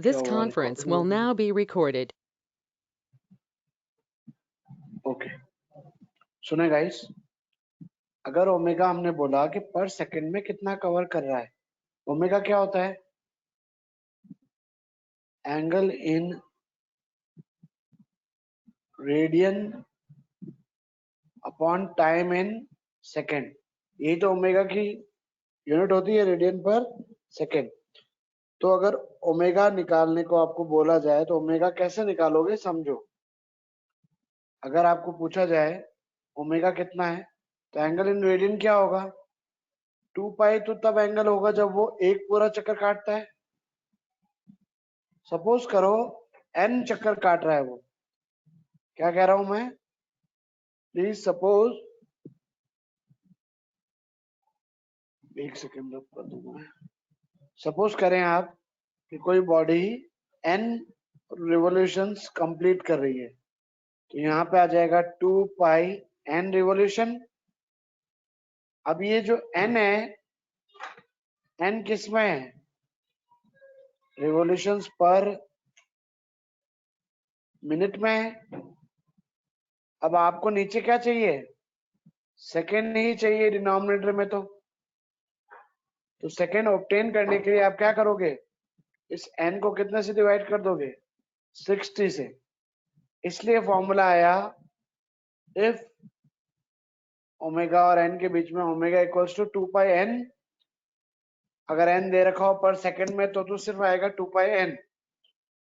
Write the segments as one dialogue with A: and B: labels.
A: This conference will now be recorded.
B: Okay, सुने guys, अगर omega हमने बोला कि पर सेकंड में कितना कवर कर रहा है, ओमेगा क्या होता है? Angle in radian upon time in second. यही तो ओमेगा की यूनिट होती है, रेडियन पर सेकंड। तो अगर ओमेगा निकालने को आपको बोला जाए तो ओमेगा कैसे निकालोगे, समझो। अगर आपको पूछा जाए ओमेगा कितना है, तो एंगल इन रेडियन क्या होगा? 2 पाई तो तब एंगल होगा जब वो एक पूरा चक्कर काटता है। सपोज करो n चक्कर काट रहा है वो, क्या कह रहा हूं मैं, प्लीज सपोज, एक सेकंड कर दूंगा। सपोज करें आप कि कोई बॉडी n रिवोल्यूशंस कंप्लीट कर रही है, तो यहाँ पे आ जाएगा 2 पाई n रिवोल्यूशन। अब ये जो n है, n किस में है? रिवोल्यूशंस पर मिनट में है। अब आपको नीचे क्या चाहिए? सेकेंड ही चाहिए डिनोमिनेटर में। तो सेकेंड ऑब्टेन करने के लिए आप क्या करोगे? इस n को कितने से डिवाइड कर दोगे? 60 से। इसलिए फॉर्मूला आया, इफ ओमेगा और n के बीच में omega equals to 2 pi n, अगर n दे रखा हो पर सेकंड में तो सिर्फ आएगा 2 पाई n,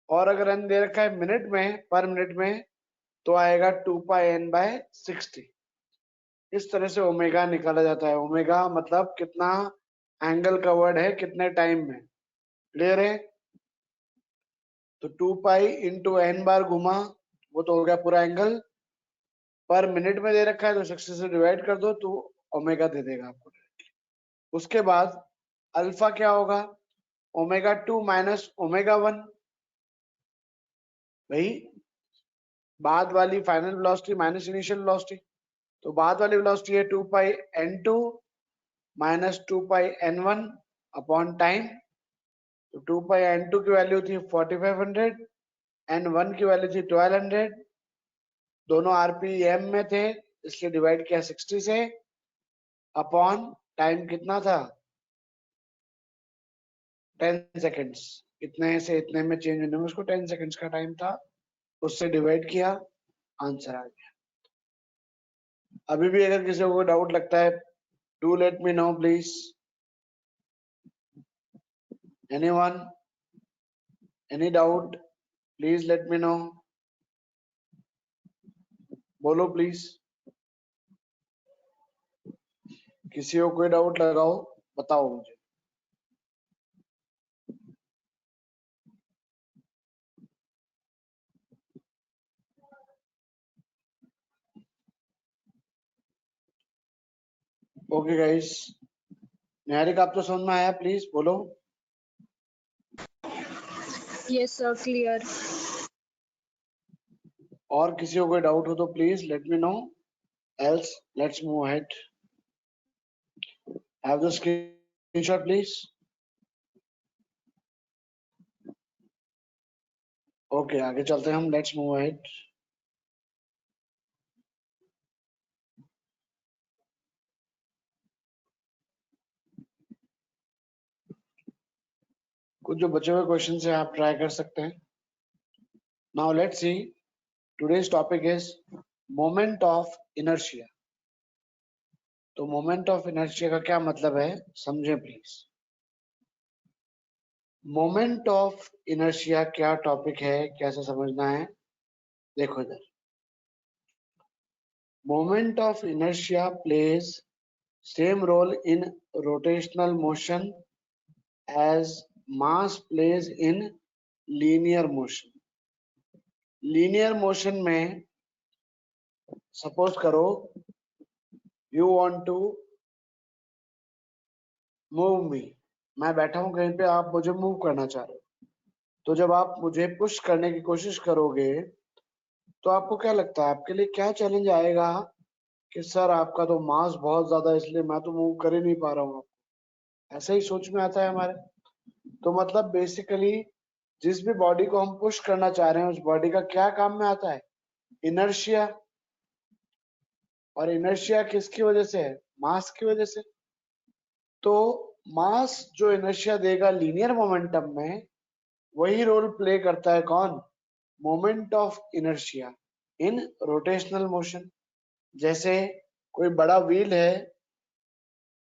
B: और अगर n दे रखा है मिनट में, पर मिनट में, तो आएगा 2 पाई n बाय 60। इस तरह से ओमेगा निकाला जाता है। ओमेगा मतलब कितना एंगल कवर्ड है कितने टाइम में। क्लियर है? तो 2 पाई इंटू n बार घुमा, वो तो हो गया पूरा एंगल। पर मिनट में दे रखा है तो 60 से डिवाइड कर दो तो ओमेगा दे देगा आपको। उसके बाद अल्फा क्या होगा? Omega 2 minus omega 1। भाई बाद वाली final velocity minus initial velocity, तो बाद वाली वेलोसिटी है 2 पाई n2 माइनस 2 पाई n1 अपॉन टाइम। तो 2 पाई n2 की वैल्यू थी 4500, n1 की वैल्यू थी 1200, दोनों आरपीएम में थे इसलिए डिवाइड किया 60 से, अपॉन टाइम कितना था? 10 सेकेंड्स। इतने से इतने में चेंज होने में उसको 10 सेकेंड्स का टाइम था, उससे डिवाइड किया, आंसर आ गया। अभी भी अगर किसी को डाउट लगता है, do let me no please. Anyone, any doubt, please let me no. बोलो प्लीज, किसी को कोई डाउट लगाओ, बताओ मुझे। ओके गाइस, निहारिका आप तो समझ में आया, प्लीज बोलो।
C: Yes sir, clear.
B: और किसी को कोई डाउट हो तो please let me no, else let's move ahead. Have the screenshot please. Okay, आगे चलते हैं हम, लेट्स मूव अहेड। कुछ जो बचे हुए क्वेश्चन है आप ट्राई कर सकते हैं। Now let's see, today's topic is moment of inertia. तो मोमेंट ऑफ इनर्शिया का क्या मतलब है, समझे प्लीज। मोमेंट ऑफ इनर्शिया क्या टॉपिक है, कैसे समझना है, देखो इधर। Moment of inertia plays same role in rotational motion as mass plays in linear motion. Linear motion में सपोज करो you want to move me, मैं बैठा हूं कहीं पे, आप मुझे मूव करना चाह रहे हो, तो जब आप मुझे पुश करने की कोशिश करोगे तो आपको क्या लगता है आपके लिए क्या चैलेंज आएगा कि सर आपका तो मास बहुत ज्यादा है इसलिए मैं तो मूव कर ही नहीं पा रहा हूँ। ऐसा ही सोच में आता है हमारे। तो मतलब बेसिकली जिस भी बॉडी को हम पुश करना चाह रहे हैं उस बॉडी का क्या काम में आता है? इनर्शिया। और इनर्शिया किसकी वजह से है? मास की वजह से। तो मास जो इनर्शिया देगा लीनियर मोमेंटम में, वही रोल प्ले करता है कौन? Moment of inertia in rotational motion. जैसे कोई बड़ा व्हील है,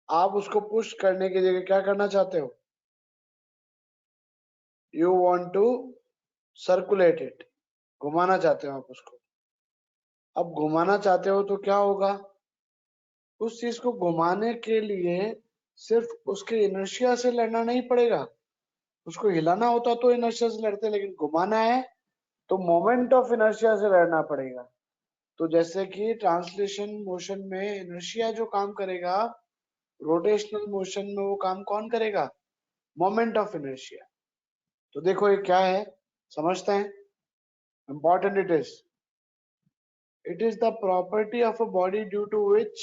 B: आप उसको पुश करने की जगह क्या करना चाहते हो? You want to circulate it, घुमाना चाहते हो आप उसको। अब घुमाना चाहते हो तो क्या होगा? उस चीज को घुमाने के लिए सिर्फ उसके इनर्शिया से लड़ना नहीं पड़ेगा। उसको हिलाना होता तो इनर्शिया से लड़ते, लेकिन घुमाना है तो मोमेंट ऑफ इनर्शिया से लड़ना पड़ेगा। तो जैसे कि ट्रांसलेशन मोशन में इनर्शिया जो काम करेगा, रोटेशनल मोशन में वो काम कौन करेगा? Moment of inertia. तो देखो ये क्या है, समझते हैं। Important it is the property of a body due to which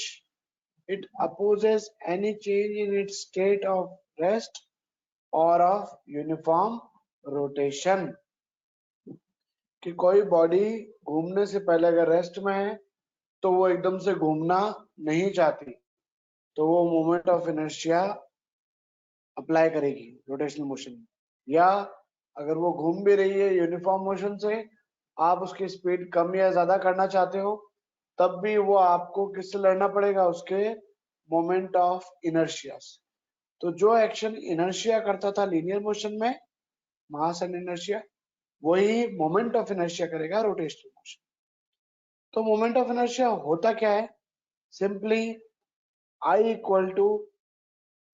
B: it opposes any change in its state of rest or of uniform rotation। कि कोई बॉडी घूमने से पहले अगर रेस्ट में है तो वो एकदम से घूमना नहीं चाहती, तो वो मोमेंट ऑफ इनर्शिया अप्लाई करेगी रोटेशनल मोशन में। या अगर वो घूम भी रही है यूनिफॉर्म मोशन से, आप उसकी स्पीड कम या ज्यादा करना चाहते हो, तब भी वो आपको किससे लड़ना पड़ेगा? उसके मोमेंट ऑफ इनर्शिया से। तो जो एक्शन इनर्शिया करता था लीनियर मोशन में, मास एंड इनर्शिया, वही मोमेंट ऑफ इनर्शिया करेगा रोटेशनल मोशन। तो मोमेंट ऑफ इनर्शिया होता क्या है? Simply I equal to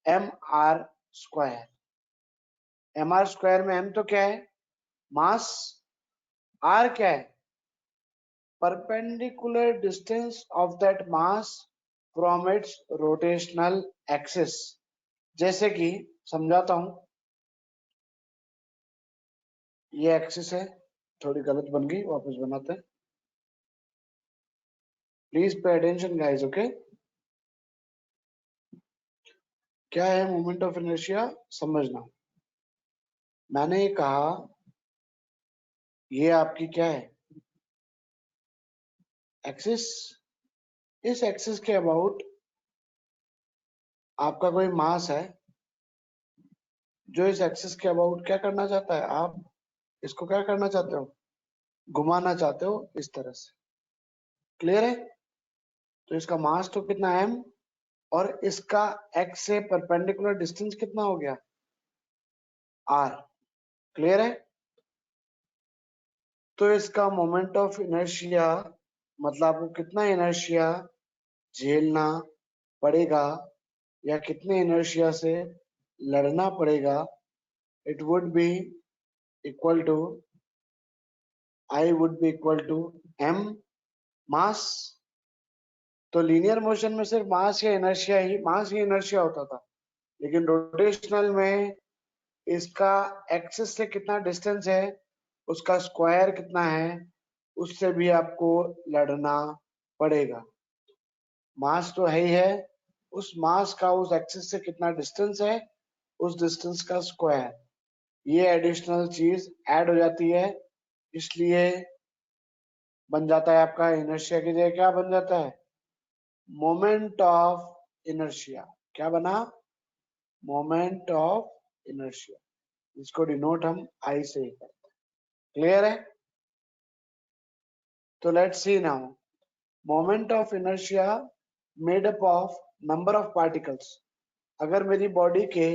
B: M R square. M R square में एम तो क्या है? मास। आर क्या है? Perpendicular distance of that mass from its rotational axis. जैसे कि समझाता हूं, ये एक्सिस है, थोड़ी गलत बन गई, वापस बनाते हैं। Please pay attention guys, okay. क्या है मोमेंट ऑफ इनर्शिया समझना। मैंने कहा ये आपकी क्या है? एक्सिस। इस एक्सिस के अबाउट आपका कोई मास है जो इस एक्सिस के अबाउट क्या करना चाहता है? आप इसको क्या करना चाहते हो? घुमाना चाहते हो इस तरह से। क्लियर है? तो इसका मास तो कितना m, और इसका x से परपेंडिकुलर डिस्टेंस कितना हो गया? r। क्लियर है? तो इसका मोमेंट ऑफ इनर्शिया मतलब आपको कितना इनर्शिया झेलना पड़ेगा या कितने इनर्शिया से लड़ना पड़ेगा, it would be equal to, I would be equal to m mass. तो लीनियर मोशन में सिर्फ मास या इनर्शिया होता था, लेकिन रोटेशनल में इसका एक्सिस से कितना डिस्टेंस है, उसका स्क्वायर कितना है, उससे भी आपको लड़ना पड़ेगा। मास तो है ही है, उस मास का उस एक्सिस से कितना डिस्टेंस है, उस डिस्टेंस का स्क्वायर, ये एडिशनल चीज ऐड हो जाती है। इसलिए बन जाता है आपका इनर्शिया की जगह क्या बन जाता है? Moment of inertia. क्या बना? Moment of inertia. इसको डिनोट हम आई से ही करते हैं। क्लियर है? तो let's see now, moment of inertia made up of number of particles. अगर मेरी बॉडी के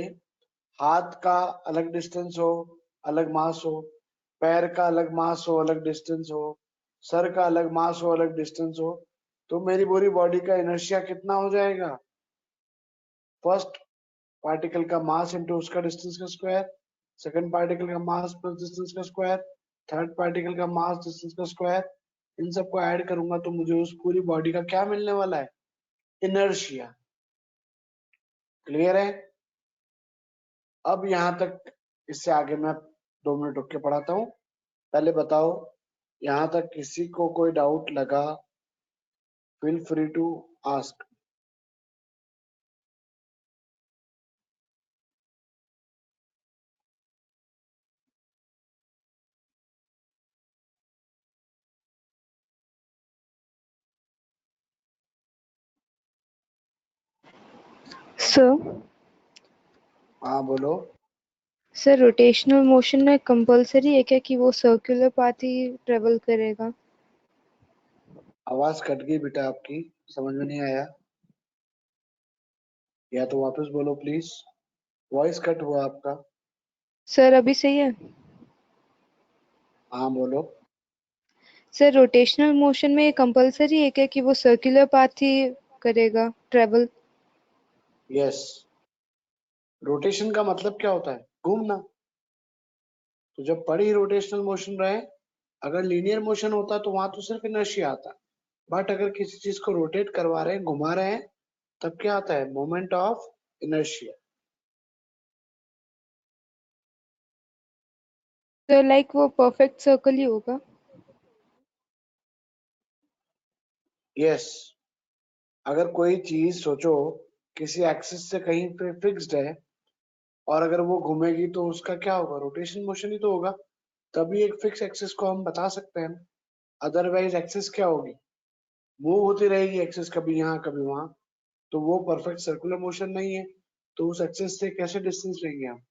B: हाथ का अलग डिस्टेंस हो, अलग मास हो, पैर का अलग मास हो, अलग डिस्टेंस हो, सर का अलग मास हो, अलग डिस्टेंस हो, तो मेरी पूरी बॉडी का इनर्शिया कितना हो जाएगा? फर्स्ट पार्टिकल का मास इंटू उसका डिस्टेंस का स्क्वायर, सेकंड पार्टिकल का मास प्लस डिस्टेंस का स्क्वायर, थर्ड पार्टिकल का मास डिस्टेंस का स्क्वायर। इन सबको ऐड करूंगा तो मुझे उस पूरी बॉडी का क्या मिलने वाला है? इनर्शिया। क्लियर है? अब यहां तक, इससे आगे मैं 2 मिनट रुक के पढ़ाता हूं। पहले बताओ, यहां तक किसी को कोई डाउट लगा? Feel free to ask.
C: Sir
B: हाँ बोलो।
C: सर रोटेशनल मोशन में कंपलसरी है क्या कि वो सर्कुलर पाथ ही ट्रेवल करेगा?
B: आवाज कट गई बेटा आपकी, समझ में नहीं आया, या तो वापस बोलो प्लीज, वॉइस कट हुआ आपका।
C: सर अभी सही है?
B: हाँ बोलो।
C: सर रोटेशनल मोशन में कंपलसरी है क्या कि वो सर्कुलर पाथ ही करेगा ट्रेवल?
B: यस। रोटेशन का मतलब क्या होता है? घूमना। तो जब पर ही रोटेशनल मोशन रहे, अगर लीनियर मोशन होता तो वहां तो सिर्फ इनर्शिया आता, बट अगर किसी चीज को रोटेट करवा रहे हैं, घुमा रहे हैं, तब क्या आता है? Moment of inertia.
C: Sir like वो परफेक्ट सर्कल ही होगा?
B: यस। अगर कोई चीज सोचो किसी एक्सिस से कहीं पे फिक्स्ड है, और अगर वो घूमेगी तो उसका क्या होगा? रोटेशन मोशन ही तो होगा, तभी एक फिक्स एक्सिस को हम बता सकते हैं। अदरवाइज एक्सिस क्या होगी? मूव होती रहेगी एक्सिस, कभी यहाँ कभी वहां, तो वो परफेक्ट सर्कुलर मोशन नहीं है। तो उस एक्सिस से कैसे डिस्टेंस लेंगे हम?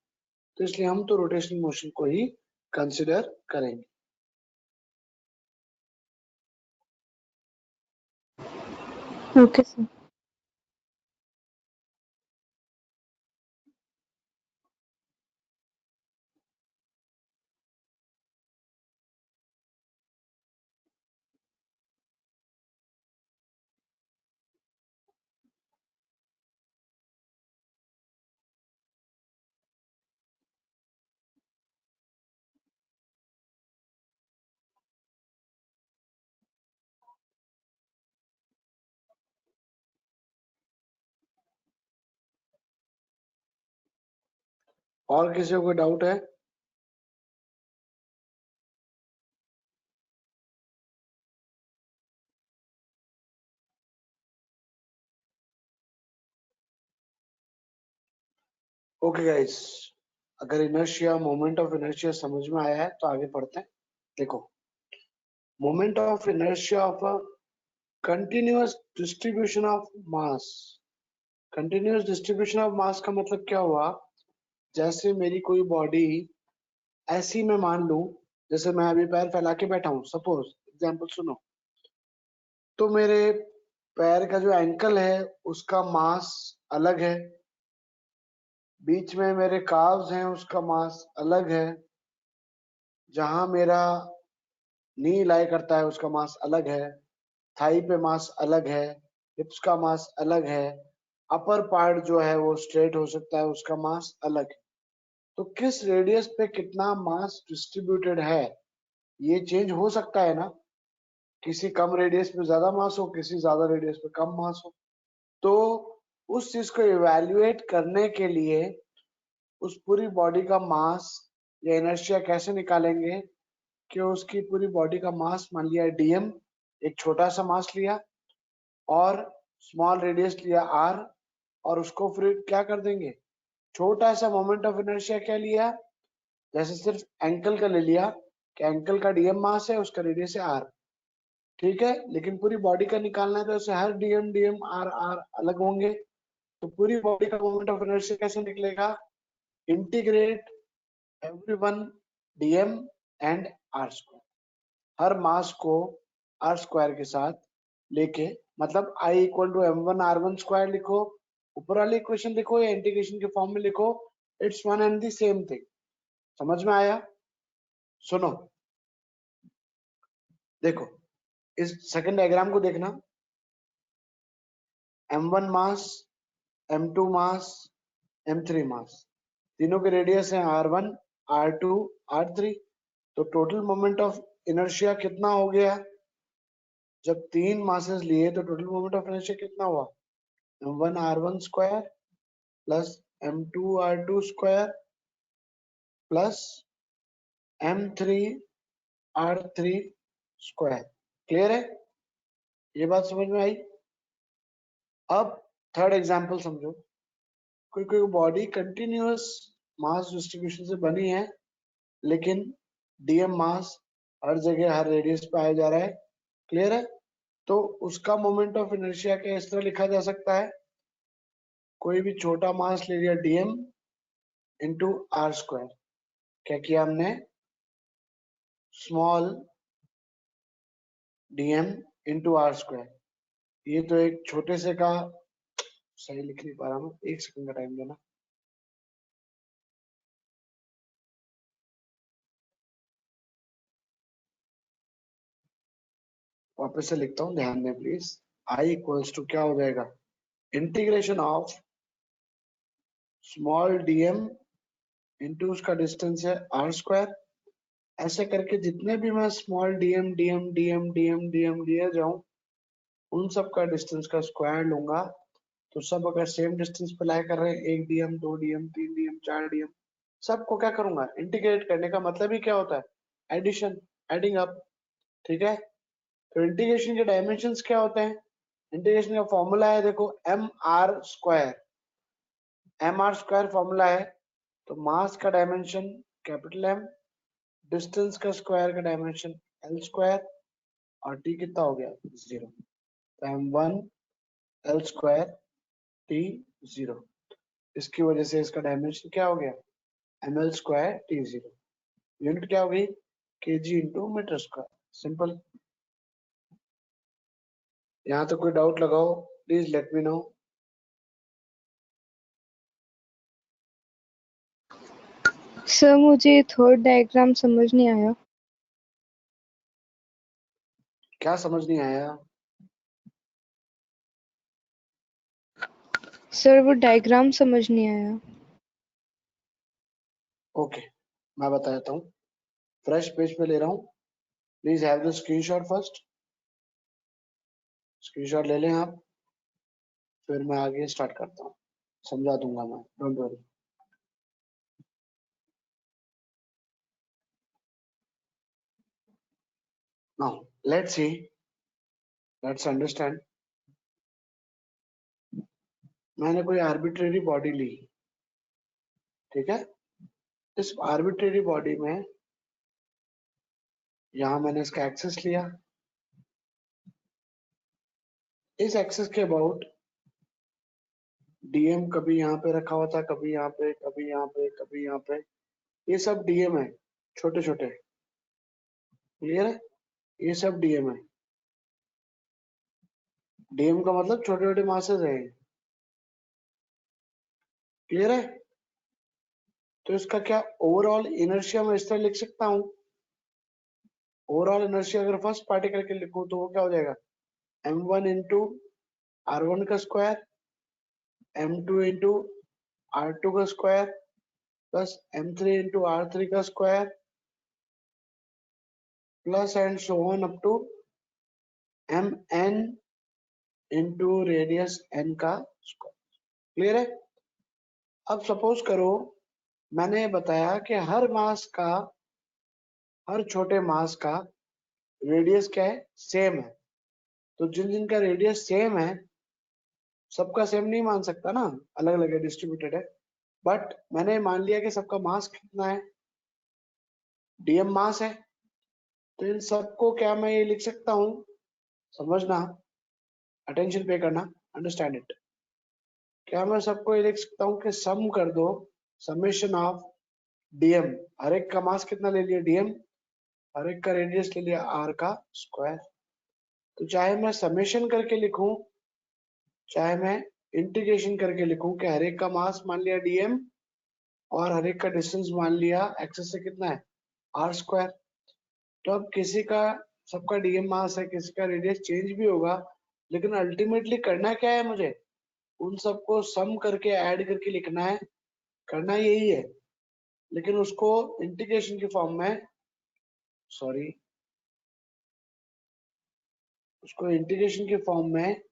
B: तो इसलिए हम तो रोटेशनल मोशन को ही कंसिडर करेंगे।
C: Okay sir.
B: और किसी को कोई डाउट है? ओके गाइस, अगर इनर्शिया, मोमेंट ऑफ इनर्शिया समझ में आया है तो आगे पढ़ते हैं। देखो, moment of inertia of a continuous distribution of mass. Continuous distribution of mass का मतलब क्या हुआ? जैसे मेरी कोई बॉडी ऐसी मैं मान लूं, जैसे मैं अभी पैर फैला के बैठा हूं, सपोज एग्जांपल सुनो, तो मेरे पैर का जो एंकल है उसका मास अलग है, बीच में मेरे काव्स हैं उसका मास अलग है, जहां मेरा नी लाई करता है उसका मास अलग है, थाई पे मास अलग है, हिप्स का मास अलग है, अपर पार्ट जो है वो स्ट्रेट हो सकता है, उसका मास अलग है। तो किस रेडियस पे कितना मास डिस्ट्रीब्यूटेड है, ये चेंज हो सकता है ना? किसी कम रेडियस पे ज्यादा मास हो, किसी ज्यादा रेडियस पे कम मास हो। तो उस चीज को इवेल्युएट करने के लिए उस पूरी बॉडी का मास या इनर्शिया कैसे निकालेंगे? कि उसकी पूरी बॉडी का मास मान लिया डीएम, एक छोटा सा मास लिया, और स्मॉल रेडियस लिया आर, और उसको फिर क्या कर देंगे? छोटा सा मोमेंट ऑफ इनर्शिया क्या लिया? जैसे सिर्फ एंकल का ले लिया कि एंकल का डीएम मास है, उसका रेडियस है आर, ठीक है, लेकिन पूरी बॉडी का निकालना है तो ऐसे हर डीएम डीएम आर आर अलग होंगे। तो पूरी बॉडी का मोमेंट ऑफ इनर्शिया कैसे निकलेगा? Integrate everyone DM and R square, हर मास को आर स्क्वायर के साथ लेके, मतलब I equal to M one R one square लिखो, ऊपर वाली इक्वेशन लिखो या इंटीग्रेशन के फॉर्म में लिखो, it's one and the same thing. समझ में आया? सुनो, देखो इस सेकंड डायग्राम को देखना, m1 मास, m2 मास, m3 मास, तीनों के रेडियस है r1, r2, r3। तो टोटल मोमेंट ऑफ इनर्शिया कितना हो गया? जब तीन मासेस लिए तो टोटल मोमेंट ऑफ इनर्शिया कितना हुआ? m1 r1 square plus m2 r2 square plus m3 r3 square. Clear है? ये बात समझ में आई? अब थर्ड एग्जांपल समझो, कोई कोई बॉडी कंटिन्यूअस मास डिस्ट्रीब्यूशन से बनी है, लेकिन डीएम मास हर जगह हर रेडियस पे आया जा रहा है। क्लियर है? तो उसका मोमेंट ऑफ इनर्शिया क्या इस तरह लिखा जा सकता है? कोई भी छोटा मास ले लिया dm इंटू आर स्क्वायर, क्या किया हमने, small dm into R square. ये तो एक छोटे से का, सही लिख नहीं पा रहा हूँ, 1 सेकंड का टाइम देना। वापस से लिखता हूँ, ध्यान दें प्लीज। आई इक्वल्स टू क्या हो जाएगा, integration of small dm into उसका डिस्टेंस है आर स्क्वायर। ऐसे करके जितने भी मैं small dm dm dm dm dm दिए जाऊं, उन सब का डिस्टेंस का स्क्वायर लूंगा, तो सब अगर सेम डिस्टेंस पे लाई कर रहे हैं, 1 dm 2 dm 3 dm 4 dm, सबको क्या करूंगा, इंटीग्रेट करने का मतलब ही क्या होता है, एडिशन, एडिंग अप। ठीक है, तो इंटीग्रेशन के डायमेंशंस क्या होते हैं, इंटीग्रेशन का फॉर्मूला है देखो M R square, M R square formula है। तो मास का डायमेंशन कैपिटल एम, डिस्टेंस का स्क्वायर का डायमेंशन एल स्क्वायर, और टी कितना हो गया, 0। तो m1 एल स्क्वायर टी 0, इसकी वजह से इसका डायमेंशन क्या हो गया, M L square T 0। Unit क्या हो गई, KG into metre square, simple. यहाँ तो कोई डाउट लगाओ, please let me know.
C: Sir मुझे थर्ड डायग्राम समझ नहीं आया।
B: क्या समझ नहीं आया,
C: सर वो डायग्राम समझ नहीं आया।
B: ओके मैं बता देता हूँ, फ्रेश पेज पे ले रहा हूँ, please have the screenshot first, screenshot ले लें आप, फिर मैं आगे स्टार्ट करता हूँ, समझा दूंगा मैं, don't worry. Now let's C, let's understand. मैंने कोई आर्बिट्रेरी बॉडी ली, ठीक है, इस आर्बिट्रेरी बॉडी में यहाँ मैंने इसका एक्सेस लिया, इस एक्सेस के अबाउट डीएम कभी यहाँ पे रखा हुआ था, कभी यहाँ पे, कभी यहाँ पे, कभी यहाँ पे, ये सब डीएम है, छोटे छोटे, क्लियर है, ये सब डीएम है। डीएम का मतलब छोटे छोटे मासेस है, क्लियर है। तो इसका क्या ओवरऑल इनर्शिया मैं इस तरह लिख सकता हूँ, ओवरऑल इनर्शिया अगर फर्स्ट पार्टिकल के लिखूं तो वो क्या हो जाएगा, m1 इंटू r1 का स्क्वायर, m2 इंटू r2 का square, plus m3 into r3 का square, plus and so on up to mn into radius n का स्क्वायर, क्लियर है। अब सपोज करो मैंने बताया कि हर मास का, हर छोटे मास का रेडियस क्या है, सेम है। तो जिन जिन का रेडियस सेम है, सबका सेम नहीं मान सकता ना, अलग अलग है, डिस्ट्रीब्यूटेड है। बट मैंने मान लिया कि सबका मास कितना है, डीएम मास है, तो इन सबको क्या मैं ये लिख सकता हूँ, समझना, अटेंशन पे करना, अंडरस्टैंड इट। क्या मैं सबको ये लिख सकता हूँ कि सम कर दो, समेशन ऑफ डीएम, हर एक का मास कितना ले लिया डीएम, हर एक का रेडियस ले लिया आर का स्क्वायर। तो चाहे मैं समेशन करके लिखूं, चाहे मैं इंटीग्रेशन करके लिखूं कि हर एक का मास मान लिया डीएम और हर एक का डिस्टेंस मान लिया एक्सेस से कितना है, आर स्क्वायर। तो अब किसी का, सबका डीएम मास है, किसी का रेडियस चेंज भी होगा, लेकिन अल्टीमेटली करना क्या है मुझे, उन सबको सम करके ऐड करके लिखना है, करना यही है। लेकिन उसको इंटीग्रेशन की फॉर्म में, सॉरी, उसको इंटीग्रेशन की फॉर्म में,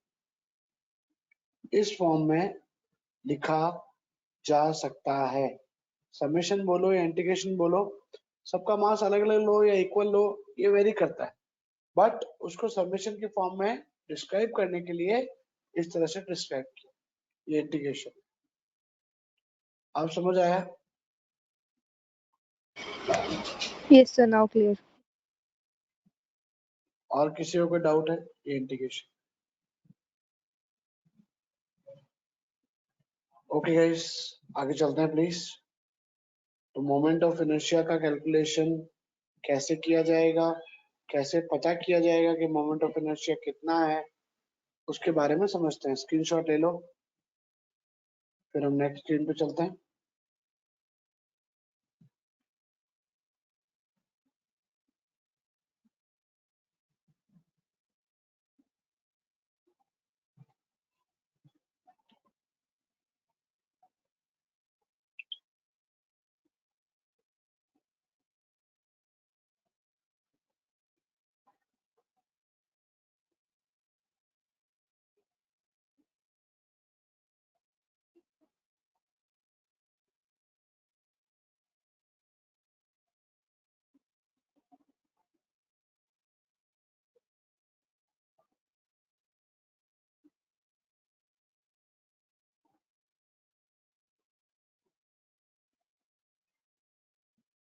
B: इस फॉर्म में लिखा जा सकता है। समेशन बोलो या इंटीग्रेशन बोलो, सबका मास अलग अलग लो या इक्वल लो, ये वेरी करता है, बट उसको समेशन की फॉर्म में डिस्क्राइब करने के लिए इस तरह से डिस्क्राइब किया, ये इंटीग्रेशन। आप समझ आया,
C: यस सर, नाउ क्लियर।
B: और किसी को कोई डाउट है, ये इंटीग्रेशन। ओके गाइस, आगे चलते हैं प्लीज। तो मोमेंट ऑफ इनर्शिया का कैलकुलेशन कैसे किया जाएगा, कैसे पता किया जाएगा कि मोमेंट ऑफ इनर्शिया कितना है, उसके बारे में समझते हैं। स्क्रीनशॉट ले लो, फिर हम नेक्स्ट स्क्रीन पे चलते हैं।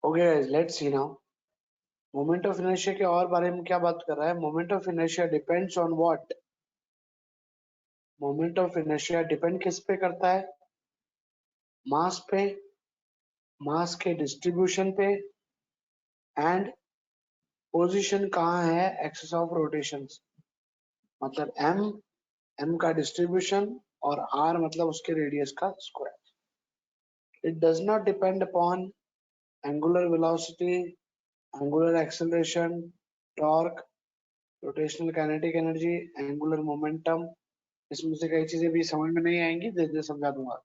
B: Okay guys, let's see now. Moment of inertia के और बारे में क्या बात कर रहा है? Moment of inertia depends on what? Moment of inertia depend किस पे करता है? मास पे, मास के डिस्ट्रीब्यूशन पे, एंड पोजीशन कहाँ है एक्सिस ऑफ रोटेशन। मतलब एम का डिस्ट्रीब्यूशन और आर मतलब उसके रेडियस का square. It does not depend upon angular velocity, angular acceleration, torque, rotational kinetic energy, angular momentum. इसमें से कई चीजें भी समझ में नहीं आएंगी, धीरे धीरे समझा दूंगा।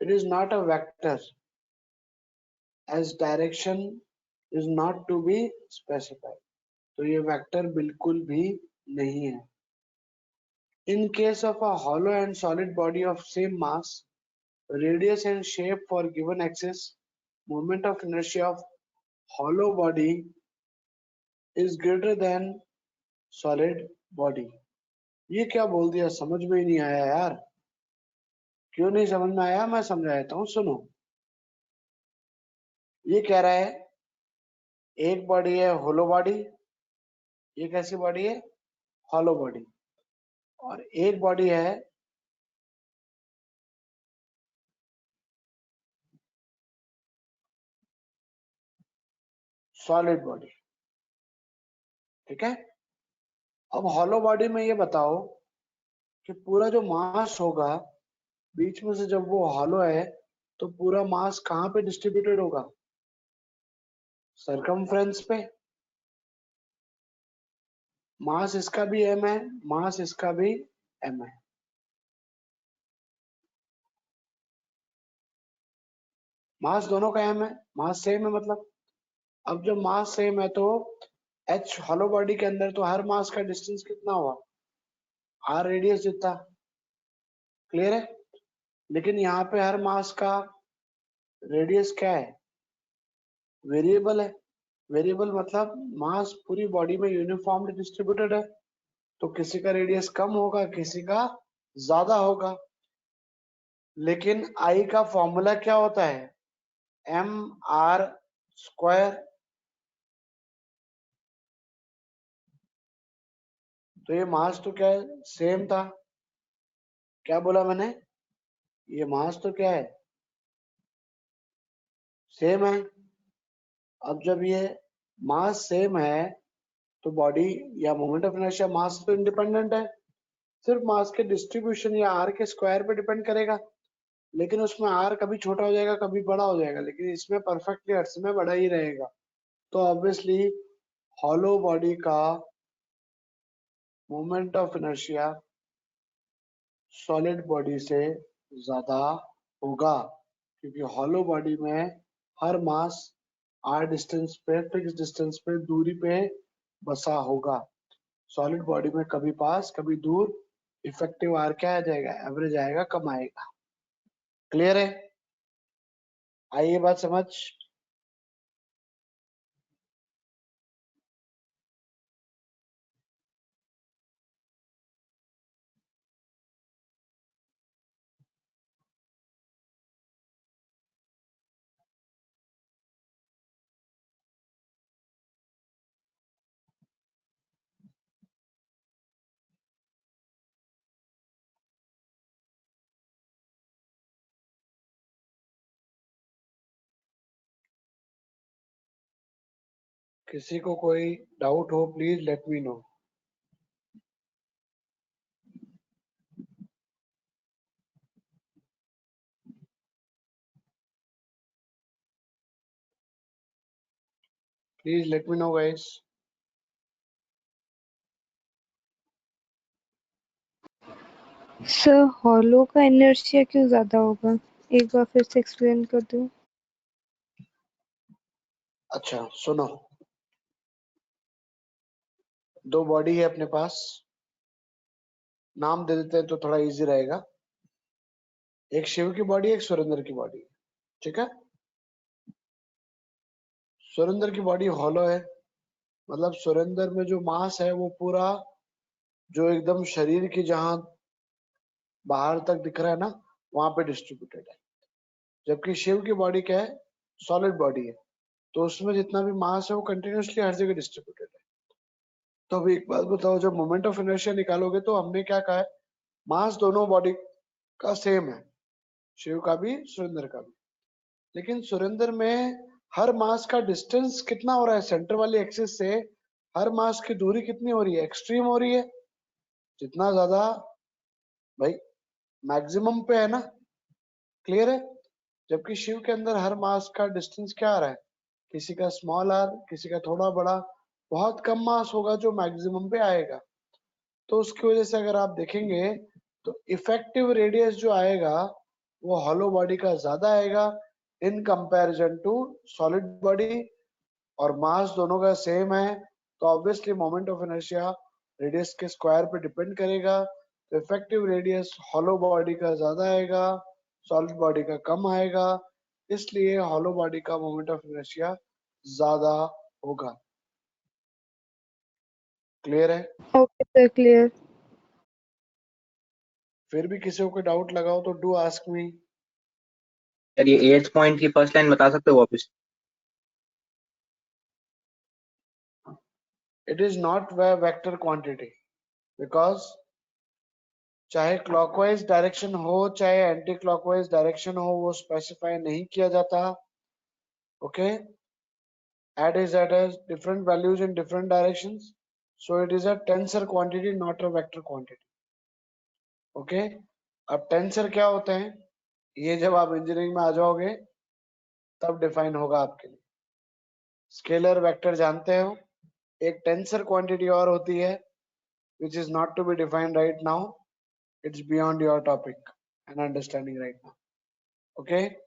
B: It is not a vector as direction is not to be specified. तो ये वेक्टर बिल्कुल भी नहीं है। In case of a hollow and solid body of same mass, radius and shape for given axis, moment of inertia of hollow body is greater than solid body। ये क्या बोल दिया, समझ में ही नहीं आया यार। क्यों नहीं समझ में आया, मैं समझा देता हूँ, सुनो। ये कह रहा है एक बॉडी है होलो बॉडी, ये कैसी बॉडी है? Hollow body. और एक बॉडी है सॉलिड बॉडी, ठीक है। अब हॉलो बॉडी में ये बताओ कि पूरा जो मास होगा बीच में से, जब वो हॉलो है तो पूरा मास कहाँ पे डिस्ट्रीब्यूटेड होगा? सरकमफ्रेंस पे। मास इसका भी एम है, मास इसका भी एम है। मास दोनों का एम है, मास सेम है मतलब। अब जब मास सेम है तो एच हॉलो बॉडी के अंदर तो हर मास का डिस्टेंस कितना हुआ? आर रेडियस जितना। क्लियर है? लेकिन यहाँ पे हर मास का रेडियस क्या है? वेरिएबल है। वेरिएबल मतलब मास पूरी बॉडी में यूनिफॉर्म डिस्ट्रीब्यूटेड है, तो किसी का रेडियस कम होगा, किसी का ज्यादा होगा। लेकिन आई का फॉर्मूला क्या होता है? M R square. तो ये मास तो क्या है? सेम था। क्या बोला मैंने? ये मास तो क्या है? सेम है। अब जब ये मास सेम है तो बॉडी या मोमेंट ऑफ इनर्शिया मास पे इंडिपेंडेंट है, सिर्फ मास के डिस्ट्रीब्यूशन या आर के स्क्वायर पे डिपेंड करेगा। लेकिन उसमें आर कभी छोटा हो जाएगा, कभी बड़ा हो जाएगा, लेकिन इसमें परफेक्टली हर समय बड़ा ही रहेगा। तो ऑब्वियसली हॉलो बॉडी का moment of inertia solid body से ज्यादा होगा, क्योंकि हॉलो बॉडी में हर मास आर डिस्टेंस पे, फिक्स डिस्टेंस पे, दूरी पे बसा होगा। सॉलिड बॉडी में कभी पास कभी दूर, इफेक्टिव आर क्या आ जाएगा? एवरेज आएगा, कम आएगा। क्लियर है? आइए बात समझ। किसी को कोई डाउट हो please let me no. Please let me know guys.
C: Sir hollow का इनर्शिया क्यों ज्यादा होगा? एक बार फिर से एक्सप्लेन कर दो.
B: अच्छा सुनो, दो बॉडी है अपने पास, नाम दे देते हैं तो थोड़ा इजी रहेगा. एक शिव की बॉडी, एक सुरेंद्र की बॉडी. ठीक है, सुरेंद्र की बॉडी हॉलो है, मतलब सुरेंद्र में जो मास है वो पूरा जो एकदम शरीर की जहां बाहर तक दिख रहा है ना वहां पे डिस्ट्रीब्यूटेड है. जबकि शिव की बॉडी क्या है, सॉलिड बॉडी है, तो उसमें जितना भी मास है वो कंटिन्यूसली हर जगह डिस्ट्रीब्यूटेड है. तो अभी एक बात बताओ, जब मोमेंट ऑफ इनर्शिया निकालोगे तो हमने क्या कहा है, मास दोनों बॉडी का सेम है, शिव का भी सुरेंद्र का भी. लेकिन सुरेंद्र में हर मास का डिस्टेंस कितना हो रहा है, सेंटर वाली एक्सिस से हर मास की दूरी कितनी हो रही है, एक्सट्रीम हो रही है. जितना ज्यादा भाई मैक्सिमम पे है ना, क्लियर है. जबकि शिव के अंदर हर मास का डिस्टेंस क्या आ रहा है, किसी का स्मॉल आर, किसी का थोड़ा बड़ा, बहुत कम मास होगा जो मैक्सिमम पे आएगा. तो उसकी वजह से अगर आप देखेंगे तो इफेक्टिव रेडियस जो आएगा वो हॉलो बॉडी का ज्यादा आएगा in comparison to solid body, और मास दोनों का सेम है, तो obviously moment of inertia radius के स्क्वायर पे डिपेंड करेगा. तो इफेक्टिव रेडियस हॉलो बॉडी का ज्यादा आएगा, सॉलिड बॉडी का कम आएगा, इसलिए हॉलो बॉडी का मोमेंट ऑफ इनर्शिया ज्यादा होगा. क्लियर है?
C: Okay sir, clear.
B: फिर भी किसी को कोई डाउट लगाओ तो डू आस्क मी.
D: सर ये 8th पॉइंट की फर्स्ट लाइन बता सकते हो वापस?
B: It is not vector quantity because चाहे क्लॉकवाइज डायरेक्शन हो चाहे एंटी क्लॉकवाइज डायरेक्शन हो वो स्पेसिफाई नहीं किया जाता. Okay, at different values in different directions, so it is a tensor quantity not a vector quantity. Okay, अब टेंसर क्या होते हैं ये जब आप इंजीनियरिंग में आ जाओगे तब डिफाइन होगा आपके लिए. स्केलर वेक्टर जानते हो, एक टेंसर क्वांटिटी और होती है which is not to be defined right now. It's beyond your topic and understanding right now. Okay,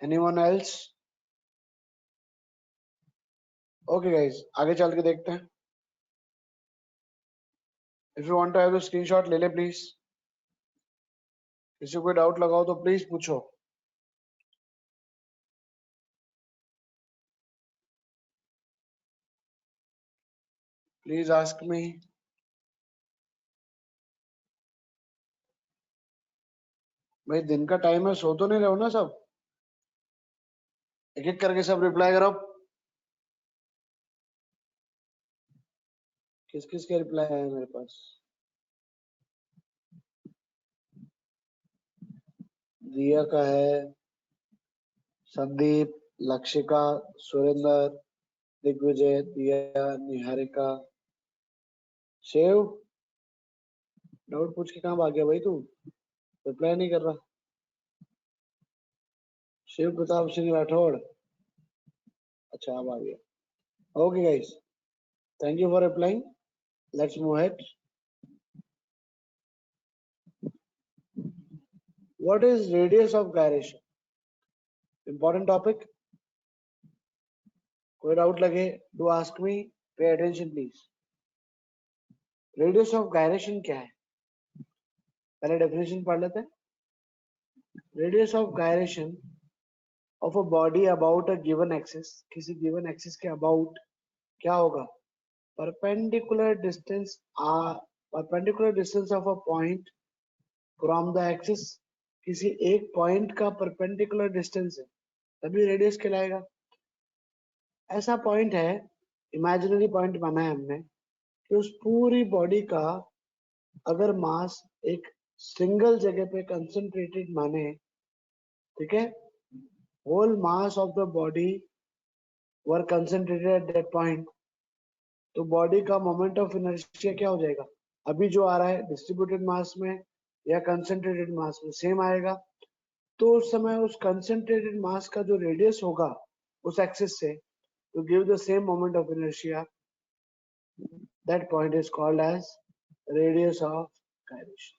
B: anyone else? Okay guys, आगे चल के देखते हैं. If you want to have the screenshot ले ले please. किसी को कोई डाउट लगाओ तो प्लीज पूछो. Please ask me. भाई दिन का टाइम है, सो तो नहीं रहो ना सब, एक एक करके सब रिप्लाई करो. किस किस के रिप्लाई है मेरे पास? दिया का है, संदीप, लक्षिका, सुरेंद्र, दिग्विजय, दिया, निहारिका, शिव. डाउट पूछ के कहाँ भाग गया भाई तू, रिप्लाई नहीं कर रहा. शिव प्रताप सिंह राठौड़, अच्छा अब आ गया. Okay guys, thank you for replying. Let's move ahead. What is radius of gyration? Important topic. कोई डाउट लगे do ask me, pay attention please. Radius of gyration क्या है, पहले डेफिनेशन पढ़ लेते हैं. Radius of gyration of a body about a given axis, किसी given axis के अबाउट क्या होगा, perpendicular distance of a point from the axis. किसी एक पॉइंट का परपेंडिकुलर डिस्टेंस है तभी रेडियस कहलाएगा. ऐसा पॉइंट है, इमेजिनरी पॉइंट माना है हमने, कि उस पूरी बॉडी का अगर मास एक सिंगल जगह पे कंसंट्रेटेड माने, ठीक है, whole mass of the body were concentrated at that point, तो बॉडी का मोमेंट ऑफ इनर्शिया क्या हो जाएगा? अभी जो आ रहा है डिस्ट्रीब्यूटेड मास में या कंसंट्रेटेड मास में सेम आएगा। तो उस समय उस कंसंट्रेटेड मास का जो रेडियस होगा उस एक्सिस से, to give the same moment of inertia, that point is called as radius of gyration.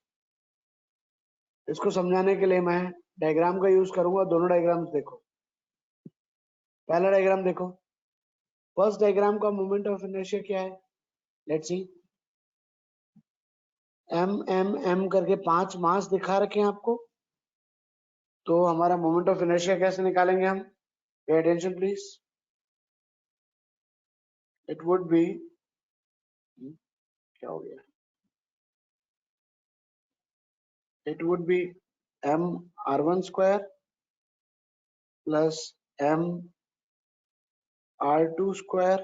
B: इसको समझाने के लिए मैं डायग्राम का यूज करूंगा। दोनों डायग्राम्स देखो। पहला डायग्राम देखो। फर्स्ट डायग्राम का मोमेंट ऑफ इनर्शिया क्या है? Let's see. M M M करके 5 मास दिखा रखे हैं आपको। तो हमारा मोमेंट ऑफ इनर्शिया कैसे निकालेंगे हम? Pay attention please. It would B, क्या हो गया? It would be m r1 square plus m r2 square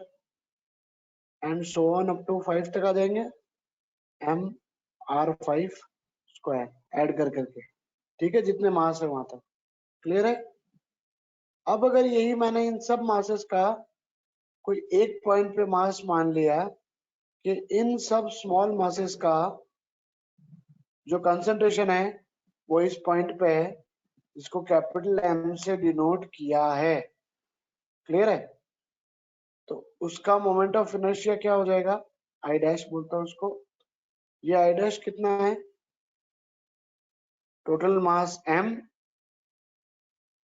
B: and so on up to 5 तक आ जाएंगे, m r5 square ऐड कर करके, ठीक है, जितने मास है वहां तक। क्लियर है? अब अगर यही मैंने इन सब मासेस का कोई एक पॉइंट पे मास मान लिया कि इन सब स्मॉल मासेस का जो कंसंट्रेशन है वो इस पॉइंट पे है, जिसको कैपिटल एम से डिनोट किया है। क्लियर है? तो उसका मोमेंट ऑफ इनर्शिया क्या हो जाएगा? आई डैश बोलता हूं उसको। ये आई डैश कितना है? टोटल मास m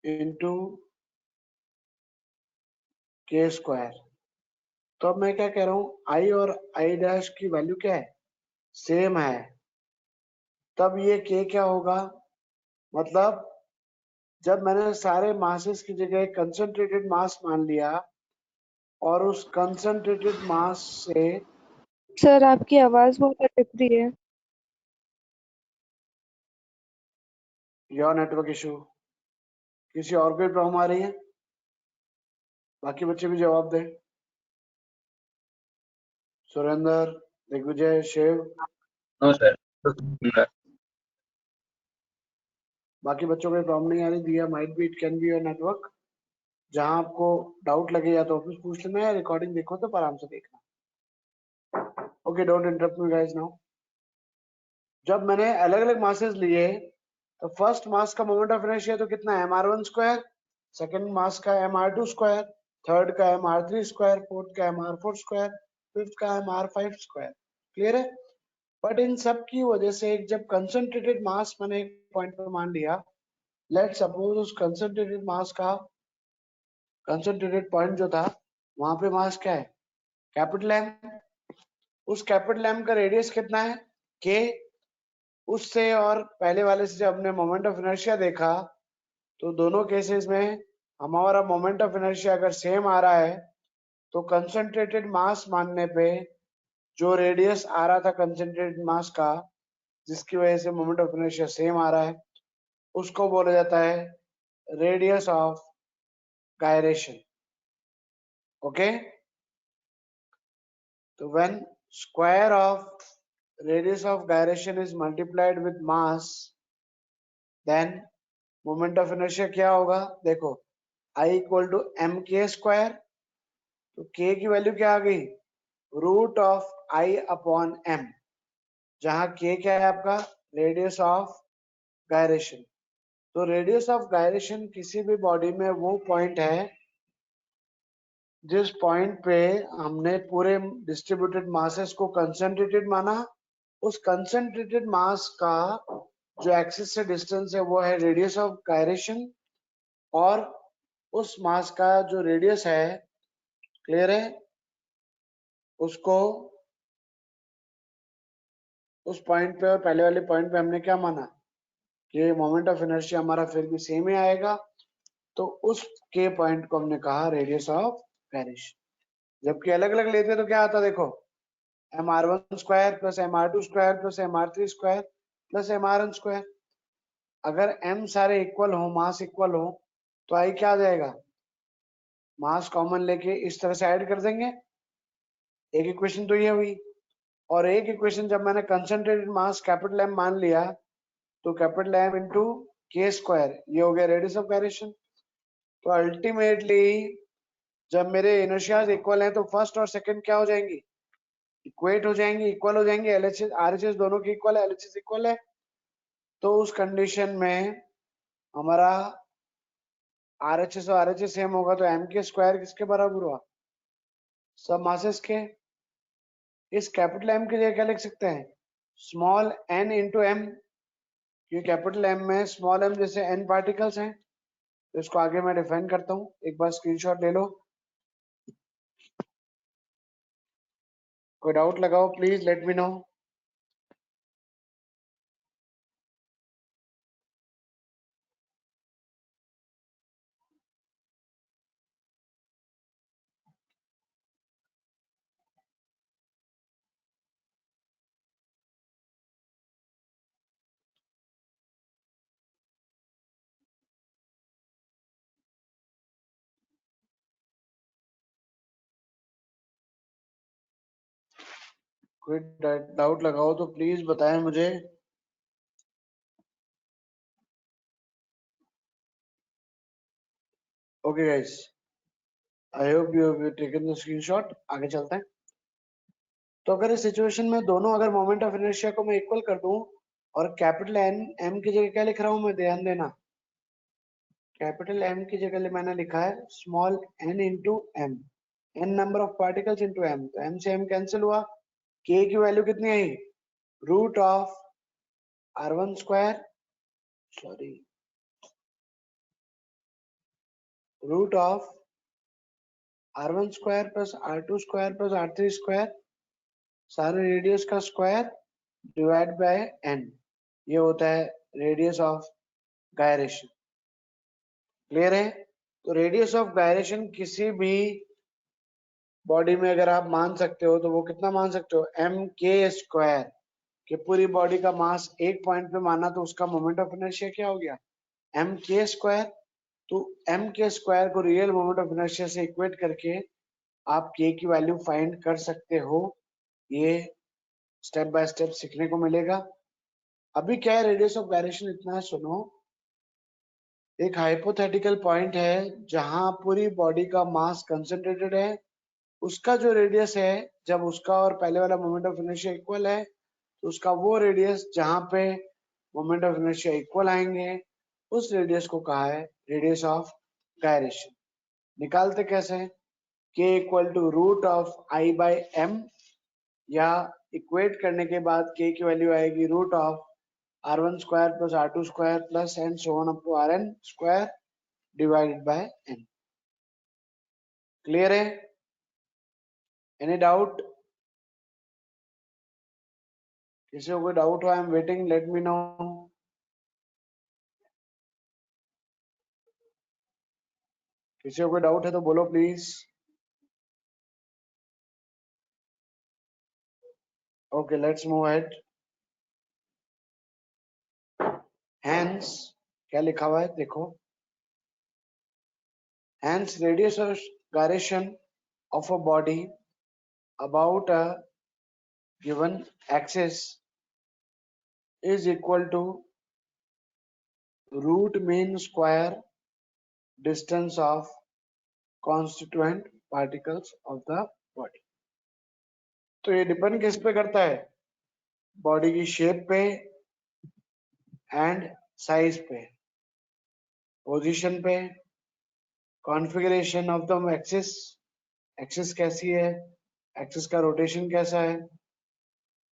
B: इंटू के स्क्वायर। तो अब मैं क्या कह रहा हूं, आई और आई डैश की वैल्यू क्या है? सेम है। तब ये k क्या होगा? मतलब जब मैंने सारे मासेस की जगह कंसंट्रेटेड मास मान लिया और उस कंसंट्रेटेड मास से,
C: सर आपकी आवाज बहुत अटक रही है।
B: योर नेटवर्क इशू, किसी और कोई प्रॉब्लम आ रही है? बाकी बच्चे भी जवाब दें। Surendra, Digvijay, Shiv,
D: no sir.
B: बाकी बच्चों को प्रॉब्लम नहीं आ रही? Diya, might be, it can be your network. जहां आपको डाउट लगे या तो ऑफिस पूछ लेना या रिकॉर्डिंग देखो तो आराम से देखना। Okay, don't interrupt me guys now. जब मैंने अलग अलग मासेस लिए तो फर्स्ट मास का मोमेंट ऑफ इनर्शिया तो कितना है? mr1 स्क्वायर, सेकंड मास का mr2 स्क्वायर, थर्ड का mr3 स्क्वायर, फोर्थ का mr4 स्क्वायर, फिफ्थ का mr5 स्क्वायर। क्लियर है? बट इन सब की वजह से एक जब कंसंट्रेटेड मास मैंने एक पॉइंट पर मान लिया, लेट सपोज उस कंसंट्रेटेड मास का कंसंट्रेटेड पॉइंट जो था वहां पे मास क्या है? Capital M. उस कैपिटल एम का रेडियस कितना है? के। उससे और पहले वाले से जब हमने मोमेंट ऑफ इनर्शिया देखा तो दोनों केसेस में हमारा मोमेंट ऑफ इनर्शिया अगर सेम आ रहा है तो कंसंट्रेटेड मास मानने पे जो रेडियस आ रहा था कंसंट्रेटेड मास का, जिसकी वजह से मोमेंट ऑफ इनर्शिया सेम आ रहा है, उसको बोला जाता है रेडियस ऑफ गायरेशन। ओके, तो when square of radius of gyration is multiplied with mass, then moment of inertia क्या होगा? देखो, I equal to mk square, तो k की वैल्यू क्या आ गई? Root of I upon m, जहां k क्या है आपका? Radius of gyration. तो रेडियस ऑफ गायरेशन किसी भी बॉडी में वो पॉइंट है जिस पॉइंट पे हमने पूरे डिस्ट्रीब्यूटेड मासेस को कंसंट्रेटेड माना। उस कंसंट्रेटेड मास का जो एक्सिस से डिस्टेंस है वो है रेडियस ऑफ गायरेशन, और उस मास का जो रेडियस है, क्लियर है, उसको उस पॉइंट पे और पहले वाले पॉइंट पे हमने क्या माना कि मोमेंट ऑफ इनर्शिया हमारा फिर भी सेम ही आएगा। तो उस के पॉइंट को हमने कहा रेडियस ऑफ गायरेशन। जबकि अलग अलग लेते तो क्या आता? देखो, mr1 square plus mr2 square plus mr3 square plus mrn square. अगर m सारे इक्वल हो, मास इक्वल हो, तो आई क्या आ जाएगा? मास कॉमन लेके इस तरह से ऐड कर देंगे। एक इक्वेशन तो ये हुई, और एक इक्वेशन जब मैंने कंसंट्रेटेड मास कैपिटल एम मान लिया तो कैपिटल एम इंटू के स्क्वायर, ये हो गया रेडियस ऑफ गायरेशन। तो अल्टीमेटली जब मेरे इनर्शियाज इक्वल हैं तो फर्स्ट और सेकंड क्या हो जाएंगी, इक्वेट हो जाएंगी, इक्वल हो जाएंगे, एलएचएस आरएचएस दोनों की इक्वल है, एलएचएस इक्वल है। तो उस कंडीशन में हमारा आरएचएस और आरएचएस सेम होगा तो एम के स्क्वायर किसके बराबर हुआ, सब मासेस के। इस कैपिटल एम की जगह क्या लिख सकते हैं, स्मॉल एन इंटू एम, क्योंकि कैपिटल एम में स्मॉल एम जैसे एन पार्टिकल्स हैं। तो इसको आगे मैं डिफाइन करता हूँ, एक बार स्क्रीनशॉट ले लो। कोई डाउट लगाओ प्लीज लेट मी नो। कोई डाउट लगाओ तो प्लीज बताएं मुझे। Okay guys, I hope you have taken the screenshot. आगे चलते हैं। तो अगर इस सिचुएशन में दोनों अगर मोमेंट ऑफ इनर्शिया को मैं इक्वल कर दूं और कैपिटल एन एम की जगह क्या लिख रहा हूं मैं, ध्यान देना, कैपिटल एम की जगह मैंने लिखा है small N into M, N number of particles into M. तो एम से एम कैंसिल हुआ, के की वैल्यू कितनी आई, root of r1 square, sorry, root of r1 square plus r2 square plus r3 square, सारे रेडियस का square divide by n, ये होता है रेडियस ऑफ गायरेशन। क्लियर है। तो रेडियस ऑफ गायरेशन किसी भी बॉडी में अगर आप मान सकते हो तो वो कितना मान सकते हो, एम के स्क्वायर, कि पूरी बॉडी का मास एक पॉइंट पे माना तो उसका मोमेंट ऑफ इनर्शिया क्या हो गया, एम के स्क्वायर। तो एम के स्क्वायर को रियल मोमेंट ऑफ इनर्शिया से इक्वेट करके आप के की वैल्यू फाइंड कर सकते हो। ये स्टेप बाय स्टेप सीखने को मिलेगा। अभी क्या है, रेडियस ऑफ गायरेशन इतना है, सुनो, एक हाइपोथेटिकल पॉइंट है जहां पूरी बॉडी का मास कंसंट्रेटेड है, उसका जो रेडियस है, जब उसका और पहले वाला मोमेंट ऑफ इनर्शिया इक्वल है तो उसका वो रेडियस जहां पे मोमेंट ऑफ इनर्शिया इक्वल आएंगे उस रेडियस को कहा है रेडियस ऑफ गायरेशन। निकालते कैसे, k equal to root of I by M, या इक्वेट करने के बाद k की वैल्यू आएगी root of r1 square plus r2 square plus and so on up to rn square divided by n। Clear है, any doubt, किसी को कोई डाउट हो, I am waiting, let me know. किसी को कोई डाउट है तो बोलो please. Okay let's move ahead. Hence क्या लिखा हुआ है देखो, hence radius of gyration of a body about a given axis is equal to root mean square distance of constituent particles of the body। तो ये डिपेंड किस पे करता है, बॉडी की शेप पे एंड साइज पे, पोजीशन पे, configuration of the axis, axis कैसी है, एक्सिस का रोटेशन कैसा है,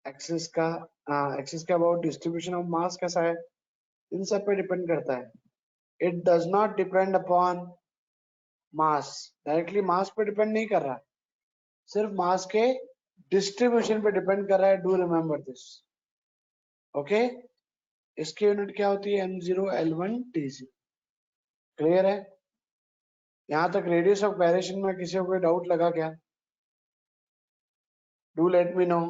B: एक्सिस का अबाउट डिस्ट्रीब्यूशन ऑफ मास कैसा है, इन सब पे डिपेंड करता है। It does not depend upon mass, directly mass पे डिपेंड नहीं कर रहा, सिर्फ मास के डिस्ट्रीब्यूशन पे डिपेंड कर रहा है। Do remember this, okay. इसकी यूनिट क्या होती है, m0 l1 t0। क्लियर है, यहां तक रेडियस ऑफ गायरेशन में किसी को कोई डाउट लगा क्या, do let me no,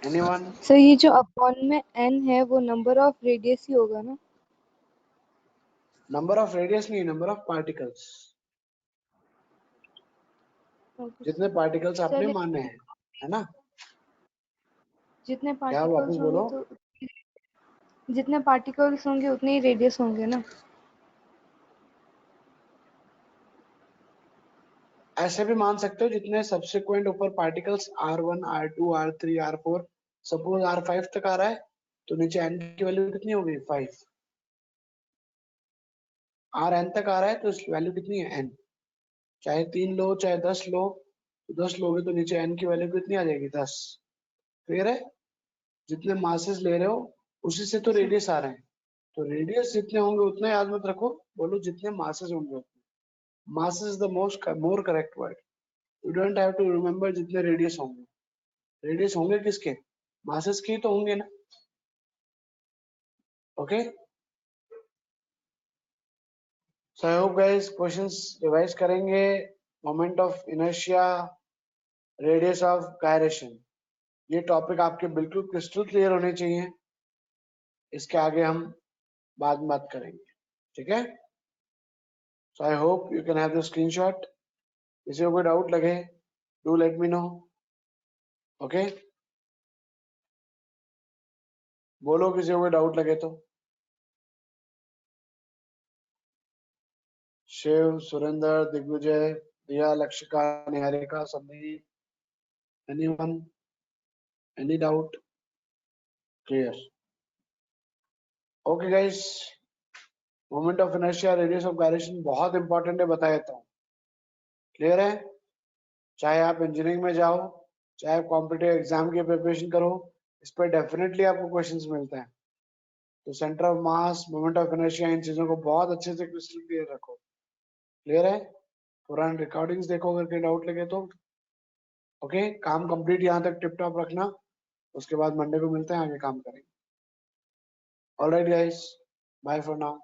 B: anyone.
C: Sir ये जो अपॉन में n है वो नंबर ऑफ रेडियस ही होगा ना?
B: नंबर ऑफ रेडियस नहीं, नंबर ऑफ पार्टिकल्स, जितने पार्टिकल्स आपने
C: सर
B: माने हैं, है ना।
C: जितने
B: क्या वापस
C: पार्टिकल्स होंगे
B: बोलो,
C: तो जितने पार्टिकल्स होंगे उतने ही रेडियस होंगे ना?
B: ऐसे भी मान सकते हो जितने सब्सिक्वेंट ऊपर particles R1, R2, R3, R4, suppose R5 तक आ रहा है तो नीचे n की वैल्यू कितनी होगी 5। Rn तक आ रहा है तो इस वैल्यू कितनी है n। चाहे 3 लो चाहे 10 लो, तो 10 लोगे तो नीचे n की वैल्यू कितनी आ जाएगी 10। क्लियर है? जितने मासेस ले रहे हो उसी से तो रेडियस आ रहे हैं, तो रेडियस जितने होंगे उतना याद मत रखो, बोलो जितने मासेस होंगे उतने। Masses is the more correct word. You don't have to remember जितने रेडियस होंगे। रेडियस होंगे किसके? मासेस के तो होंगे ना। Okay, so I hope guys questions revise करेंगे। Moment of inertia, radius of gyration, ये टॉपिक आपके बिल्कुल क्रिस्टल क्लियर होने चाहिए। इसके आगे हम बाद में बात करेंगे, ठीक है? So I hope you can have the screenshot. किसी को कोई डाउट लगे do let me know. Okay, बोलो किसी को कोई डाउट लगे तो। Shiv, Surendra, Digvijay, Diya, Lakshika, Niharika, Sandeep, anyone, any doubt? Clear? Okay guys, moment of inertia, radius of gyration बहुत इंपॉर्टेंट है, बता देता हूँ। क्लियर है? चाहे आप इंजीनियरिंग में जाओ, चाहे आप कॉम्पिटिटिव एग्जाम की प्रिपरेशन करो, इस पर डेफिनेटली आपको क्वेश्चंस मिलते हैं। तो centre of mass, moment of inertia, इन चीजों को बहुत अच्छे से क्रिस्टल क्लियर रखो। क्लियर है? पुरानी रिकॉर्डिंग्स देखो अगर कोई डाउट लगे तो। ओके, काम कंप्लीट यहाँ तक टिप टॉप रखना, उसके बाद मंडे को मिलते हैं, आगे काम करेंगे। Alright guys, bye for now.